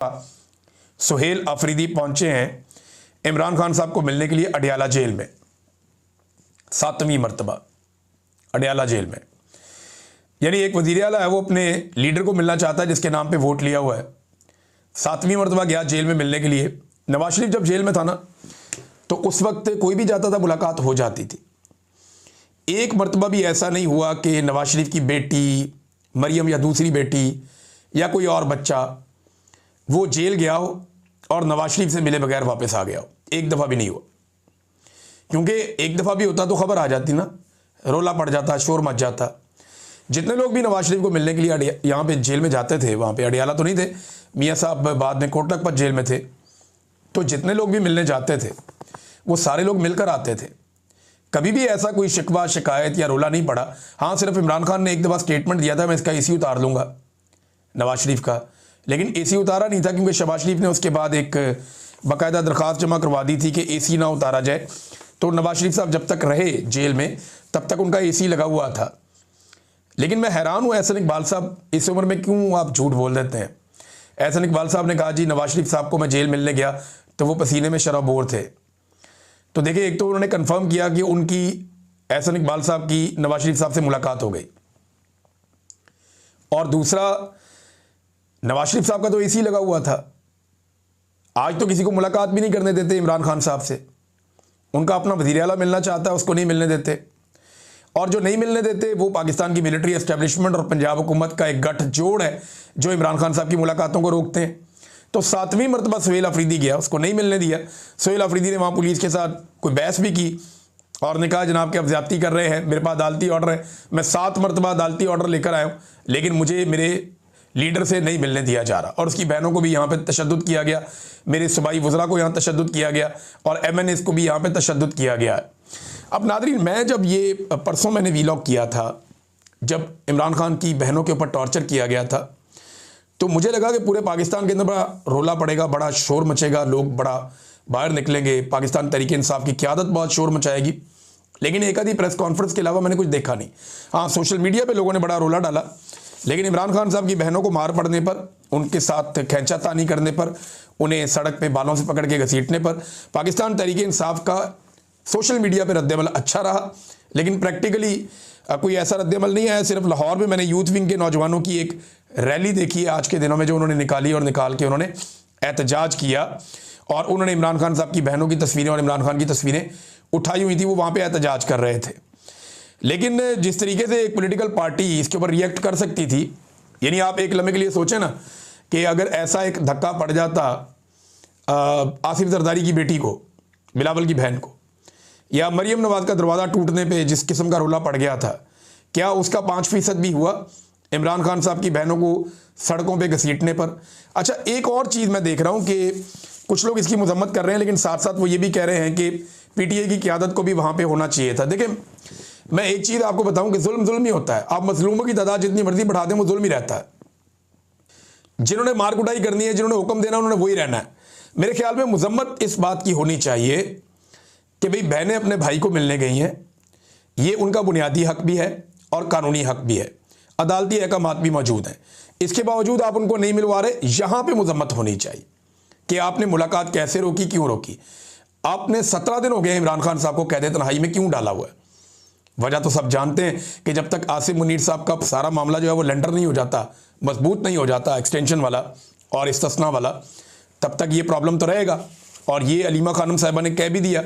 सुहेल अफरीदी पहुंचे हैं इमरान खान साहब को मिलने के लिए अडियाला जेल में, 7वीं मर्तबा अडियाला जेल में। यानी एक वज़ीर आला है, वो अपने लीडर को मिलना चाहता है जिसके नाम पे वोट लिया हुआ है। 7वीं मर्तबा गया जेल में मिलने के लिए। नवाज शरीफ जब जेल में था ना, तो उस वक्त कोई भी जाता था मुलाकात हो जाती थी। एक मर्तबा भी ऐसा नहीं हुआ कि नवाज शरीफ की बेटी मरियम या दूसरी बेटी या कोई और बच्चा वो जेल गया हो और नवाज शरीफ से मिले बगैर वापस आ गया हो। एक दफ़ा भी नहीं हुआ, क्योंकि एक दफ़ा भी होता तो खबर आ जाती ना, रोला पड़ जाता, शोर मच जाता। जितने लोग भी नवाज शरीफ को मिलने के लिए यहाँ पे जेल में जाते थे, वहाँ पे अडियाला तो नहीं थे, मियाँ साहब बाद में कोट लखपत जेल में थे, तो जितने लोग भी मिलने जाते थे वो सारे लोग मिलकर आते थे। कभी भी ऐसा कोई शिकवा शिकायत या रोला नहीं पड़ा। हाँ, सिर्फ इमरान खान ने एक दफ़ा स्टेटमेंट दिया था, मैं इसका एसी उतार लूँगा नवाज शरीफ का, लेकिन एसी उतारा नहीं था, क्योंकि शहबाज शरीफ ने उसके बाद एक बाकायदा दरख्वास्त जमा करवा दी थी कि एसी ना उतारा जाए। तो नवाज शरीफ साहब जब तक रहे जेल में तब तक उनका एसी लगा हुआ था। लेकिन मैं हैरान हूँ, एहसन इकबाल साहब इस उम्र में क्यों आप झूठ बोल देते हैं। एहसन इकबाल साहब ने कहा जी नवाज शरीफ साहब को मैं जेल मिलने गया तो वो पसीने में शराबोर थे। तो देखिए, एक तो उन्होंने कंफर्म किया कि उनकी एहसन इकबाल साहब की नवाज शरीफ साहब से मुलाकात हो गई, और दूसरा नवाज शरीफ साहब का तो एसी लगा हुआ था। आज तो किसी को मुलाकात भी नहीं करने देते इमरान खान साहब से। उनका अपना वज़ीर आला मिलना चाहता है, उसको नहीं मिलने देते, और जो नहीं मिलने देते वो पाकिस्तान की मिलिट्री एस्टेब्लिशमेंट और पंजाब हुकूमत का एक गठजोड़ है जो इमरान खान साहब की मुलाकातों को रोकते हैं। तो 7वीं मरतबा सुहेल अफरीदी गया, उसको नहीं मिलने दिया। सुहेल अफरीदी ने वहाँ पुलिस के साथ कोई बहस भी की और ने कहा जनाब कि आप ज़्यादती कर रहे हैं, मेरे पास अदालती ऑर्डर है, मैं 7 मरतबा अदालती ऑर्डर लेकर आया हूँ, लेकिन मुझे मेरे लीडर से नहीं मिलने दिया जा रहा। और उसकी बहनों को भी यहाँ पे तशद्दुद किया गया, मेरे सूबाई वज़रा को यहाँ तशद्दुद किया गया, और MNAs को भी यहाँ पे तशद्दुद किया गया है। अब नादरीन, मैं जब ये परसों मैंने वीलॉग किया था, जब इमरान खान की बहनों के ऊपर टॉर्चर किया गया था, तो मुझे लगा कि पूरे पाकिस्तान के अंदर बड़ा रोला पड़ेगा, बड़ा शोर मचेगा, लोग बड़ा बाहर निकलेंगे, पाकिस्तान तहरीक इंसाफ की क़यादत बहुत शोर मचाएगी। लेकिन एक आधी प्रेस कॉन्फ्रेंस के अलावा मैंने कुछ देखा नहीं। हाँ, सोशल मीडिया पे लोगों ने बड़ा रोला डाला, लेकिन इमरान खान साहब की बहनों को मार पड़ने पर, उनके साथ खींचातानी करने पर, उन्हें सड़क पे बालों से पकड़ के घसीटने पर पाकिस्तान तहरीक इंसाफ का सोशल मीडिया पे रद्दमल अच्छा रहा, लेकिन प्रैक्टिकली कोई ऐसा रद्दमल नहीं आया। सिर्फ लाहौर में मैंने यूथ विंग के नौजवानों की एक रैली देखी है आज के दिनों में, जो उन्होंने निकाली और निकाल के उन्होंने एहतजाज किया, और उन्होंने इमरान खान साहब की बहनों की तस्वीरें और इमरान खान की तस्वीरें उठाई हुई थी, वो वहाँ पर एहतजाज कर रहे थे। लेकिन जिस तरीके से एक पॉलिटिकल पार्टी इसके ऊपर रिएक्ट कर सकती थी, यानी आप एक लम्हे के लिए सोचें ना कि अगर ऐसा एक धक्का पड़ जाता आसिफ जरदारी की बेटी को, बिलावल की बहन को, या मरियम नवाज का दरवाज़ा टूटने पे जिस किस्म का रोला पड़ गया था, क्या उसका 5% भी हुआ इमरान खान साहब की बहनों को सड़कों पे घसीटने पर? अच्छा, एक और चीज़ मैं देख रहा हूँ कि कुछ लोग इसकी मजम्मत कर रहे हैं, लेकिन साथ साथ वो ये भी कह रहे हैं कि PTI की क़यादत को भी वहाँ पर होना चाहिए था। देखिए, मैं एक चीज़ आपको बताऊं कि जुल्म ही होता है। आप मजलूमों की तादाद जितनी मर्जी बढ़ा दें, वो जुल्म ही रहता है। जिन्होंने मार कुटाई करनी है, जिन्होंने हुक्म देना, उन्होंने वही रहना है। मेरे ख्याल में मजम्मत इस बात की होनी चाहिए कि भाई बहनें अपने भाई को मिलने गई हैं, ये उनका बुनियादी हक भी है और कानूनी हक भी है, अदालती अहकामात भी मौजूद हैं। इसके बावजूद आप उनको नहीं मिलवा रहे, यहाँ पर मजम्मत होनी चाहिए कि आपने मुलाकात कैसे रोकी, क्यों रोकी। आपने 17 दिन हो गए इमरान खान साहब को कैद तन्हाई में क्यों डाला हुआ है? वजह तो सब जानते हैं कि जब तक आसिम मुनीर साहब का सारा मामला जो है वो लेंडर नहीं हो जाता, मजबूत नहीं हो जाता, एक्सटेंशन वाला और इस्तिस्ना वाला, तब तक ये प्रॉब्लम तो रहेगा। और ये अलीमा खानम साहिबा ने कह भी दिया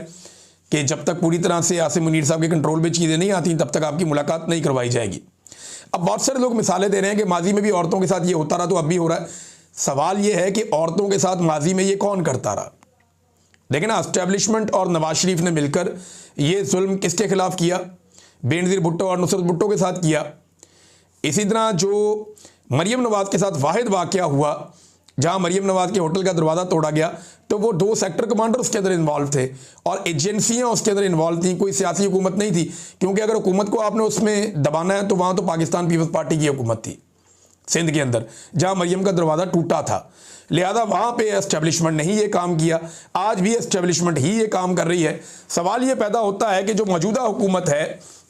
कि जब तक पूरी तरह से आसिम मुनीर साहब के कंट्रोल में चीज़ें नहीं आती, तब तक आपकी मुलाकात नहीं करवाई जाएगी। अब बहुत सारे लोग मिसालें दे रहे हैं कि माजी में भी औरतों के साथ ये होता रहा, तो अब भी हो रहा है। सवाल ये है कि औरतों के साथ माजी में ये कौन करता रहा? लेकिन एस्टेब्लिशमेंट और नवाज शरीफ ने मिलकर ये जुल्म किसके खिलाफ किया? बेनज़ीर भुट्टो और नुसरत भुट्टो के साथ किया। इसी तरह जो मरियम नवाज़ के साथ वाहिद वाक़या हुआ, जहां मरियम नवाज़ के होटल का दरवाज़ा तोड़ा गया, तो वो 2 सेक्टर कमांडर उसके अंदर इन्वॉल्व थे और एजेंसियां उसके अंदर इन्वॉल्व थी, कोई सियासी हुकूमत नहीं थी। क्योंकि अगर हुकूमत को आपने उसमें दबाना है तो वहाँ तो पाकिस्तान पीपल्स पार्टी की हुकूमत थी सिंध के अंदर, जहाँ मरियम का दरवाज़ा टूटा था। लिहाजा वहाँ पे एस्टेब्लिशमेंट ने ही ये काम किया, आज भी एस्टेब्लिशमेंट ही ये काम कर रही है। सवाल ये पैदा होता है कि जो मौजूदा हुकूमत है